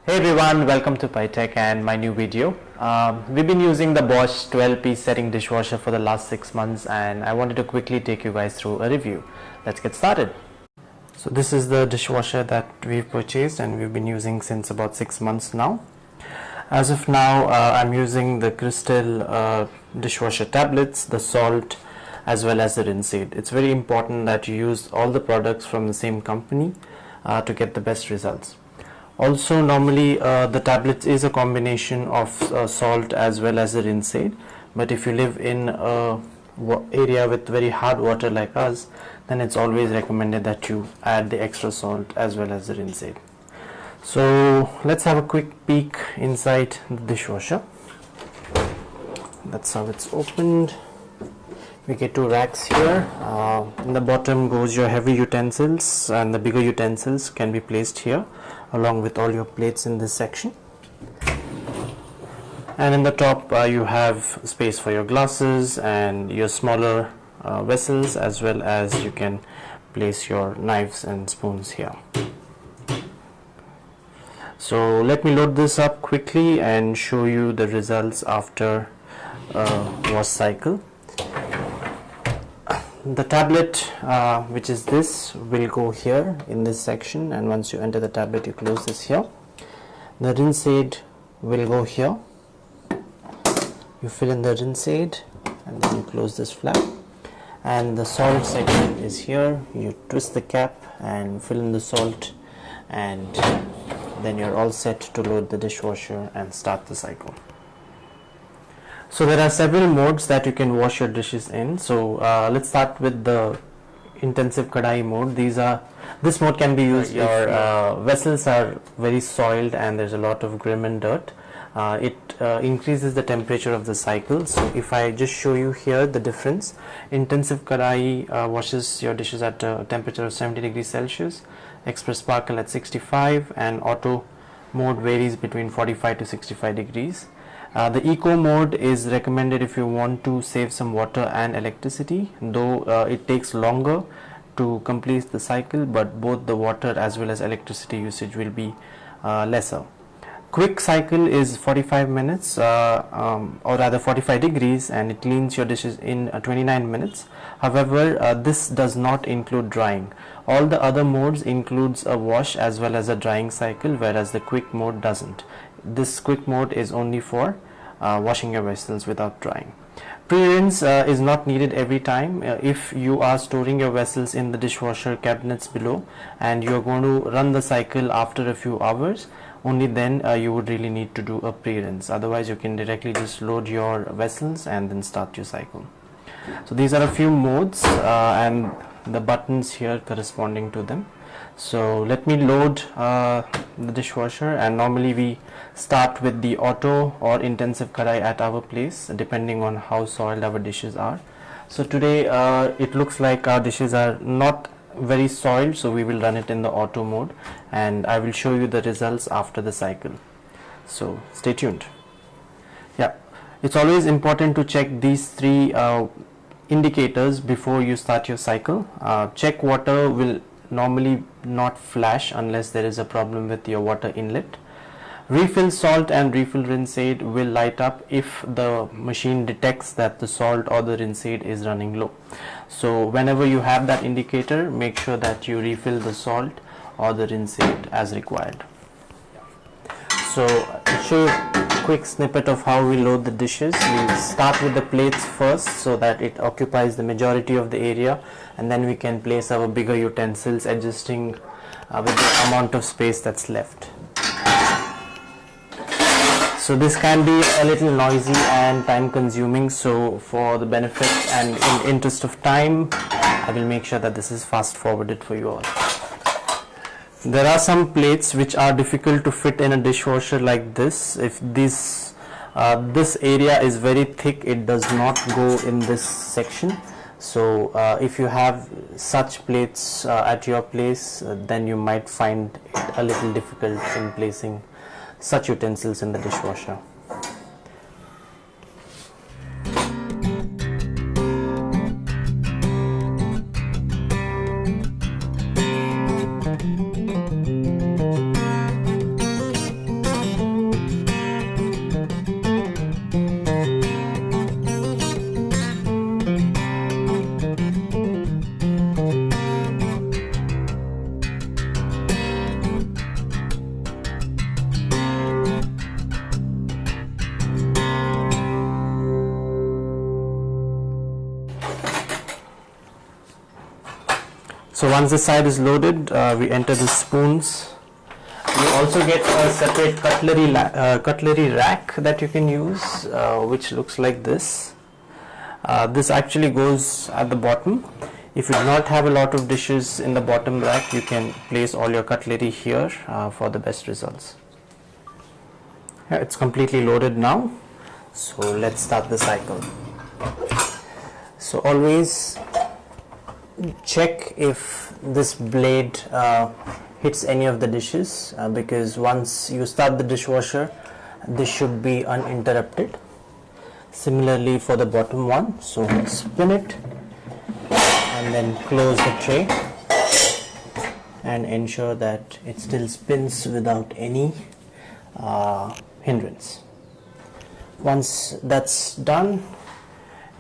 Hey everyone, welcome to PyTech and my new video. We've been using the Bosch 12-piece setting dishwasher for the last 6 months and I wanted to quickly take you guys through a review. Let's get started. So this is the dishwasher that we've purchased and we've been using since about 6 months now. As of now, I'm using the crystal dishwasher tablets, the salt, as well as the rinse aid. It's very important that you use all the products from the same company to get the best results. Also, normally the tablets is a combination of salt as well as a rinse aid, but if you live in a area with very hard water like us, then it's always recommended that you add the extra salt as well as the rinse aid. So let's have a quick peek inside the dishwasher. That's how it's opened. We get two racks here. In the bottom goes your heavy utensils, and the bigger utensils can be placed here along with all your plates in this section. And in the top you have space for your glasses and your smaller vessels, as well as you can place your knives and spoons here. So let me load this up quickly and show you the results after wash cycle. The tablet, which is this, will go here in this section, and once you enter the tablet you close this here. The rinse aid will go here. You fill in the rinse aid and then you close this flap, and the salt section is here. You twist the cap and fill in the salt, and then you're all set to load the dishwasher and start the cycle. So there are several modes that you can wash your dishes in. So let's start with the intensive kadai mode. This mode can be used if your vessels are very soiled and there's a lot of grim and dirt. It increases the temperature of the cycle. So if I just show you here the difference, intensive kadai washes your dishes at a temperature of 70 degrees Celsius, express sparkle at 65, and auto mode varies between 45 to 65 degrees. The eco mode is recommended if you want to save some water and electricity, though it takes longer to complete the cycle, but both the water as well as electricity usage will be lesser. Quick cycle is 45 minutes or rather 45 degrees, and it cleans your dishes in 29 minutes. However, this does not include drying. All the other modes includes a wash as well as a drying cycle, whereas the quick mode doesn't. This quick mode is only for washing your vessels without drying. Pre-rinse is not needed every time. If you are storing your vessels in the dishwasher cabinets below and you are going to run the cycle after a few hours, only then you would really need to do a pre-rinse. Otherwise you can directly just load your vessels and then start your cycle. So these are a few modes and the buttons here corresponding to them. So let me load the dishwasher, and normally we start with the auto or intensive kadai at our place depending on how soiled our dishes are. So today it looks like our dishes are not very soiled, so we will run it in the auto mode and I will show you the results after the cycle. So stay tuned. Yeah, it's always important to check these three indicators before you start your cycle. Check water will normally not flash unless there is a problem with your water inlet. Refill salt and refill rinse aid will light up if the machine detects that the salt or the rinse aid is running low. So whenever you have that indicator, make sure that you refill the salt or the rinse aid as required. So to show you a quick snippet of how we load the dishes, we start with the plates first so that it occupies the majority of the area, and then we can place our bigger utensils adjusting with the amount of space that's left. So this can be a little noisy and time consuming, so for the benefit and in interest of time, I will make sure that this is fast forwarded for you all. There are some plates which are difficult to fit in a dishwasher like this. If this area is very thick, it does not go in this section. So if you have such plates at your place, then you might find it a little difficult in placing such utensils in the dishwasher. So once the side is loaded, we enter the spoons. You also get a separate cutlery rack that you can use, which looks like this. This actually goes at the bottom. If you do not have a lot of dishes in the bottom rack, you can place all your cutlery here for the best results. Yeah, it's completely loaded now. So let's start the cycle. So always check if this blade hits any of the dishes, because once you start the dishwasher, this should be uninterrupted. Similarly for the bottom one, so spin it and then close the tray and ensure that it still spins without any hindrance. Once that's done,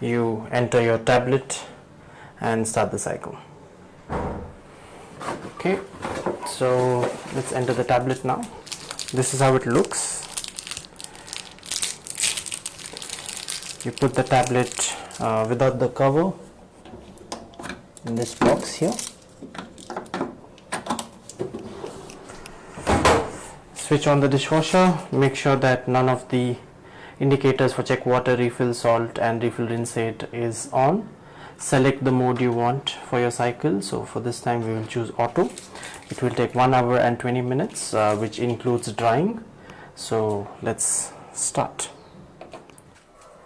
you enter your tablet and start the cycle. Okay, so let's enter the tablet now. This is how it looks. You put the tablet without the cover in this box here. Switch on the dishwasher. Make sure that none of the indicators for check water, refill salt and refill rinse aid is on. Select the mode you want for your cycle. So for this time we will choose auto. It will take 1 hour and 20 minutes, which includes drying. So let's start.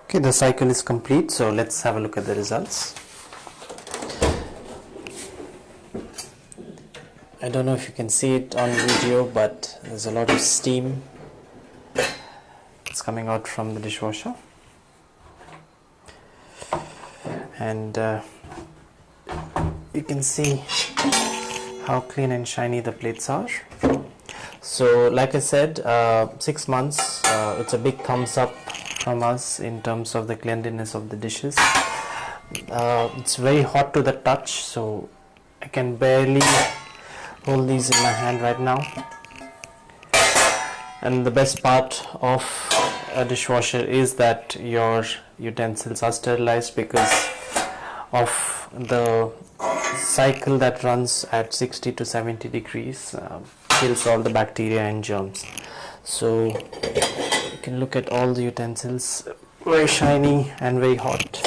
Okay, the cycle is complete, so let's have a look at the results. I don't know if you can see it on video, but there's a lot of steam. It's coming out from the dishwasher. And you can see how clean and shiny the plates are. So like I said, 6 months, it's a big thumbs up from us in terms of the cleanliness of the dishes. It's very hot to the touch, so I can barely hold these in my hand right now. And the best part of a dishwasher is that your utensils are sterilized because of the cycle that runs at 60 to 70 degrees, kills all the bacteria and germs. So you can look at all the utensils, very shiny and very hot.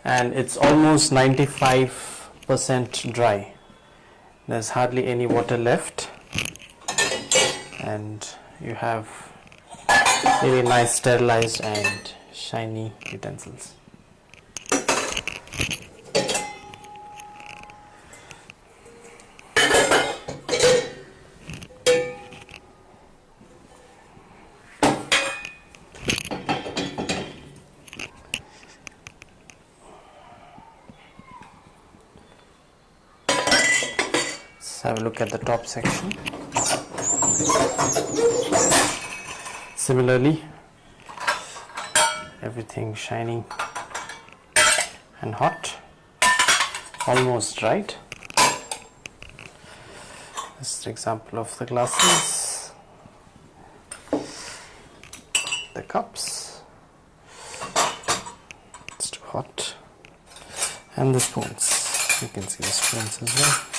And it's almost 95% dry. There's hardly any water left, and you have really nice sterilized and shiny utensils. Have a look at the top section. Similarly, everything shiny and hot, almost dried. This is an example of the glasses, the cups. It's too hot, and the spoons. You can see the spoons as well.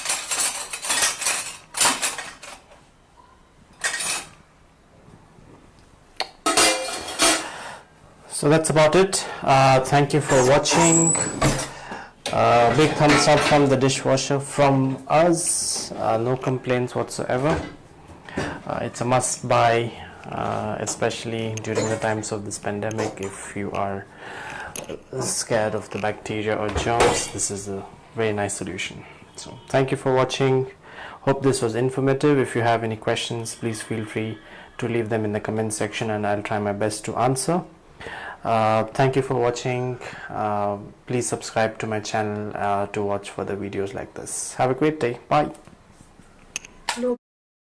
So that's about it. Thank you for watching. Big thumbs up from the dishwasher from us. No complaints whatsoever. It's a must buy, especially during the times of this pandemic. If you are scared of the bacteria or germs, this is a very nice solution. So thank you for watching. Hope this was informative. If you have any questions, please feel free to leave them in the comment section and I'll try my best to answer. Thank you for watching. Please subscribe to my channel to watch further videos like this. Have a great day. Bye.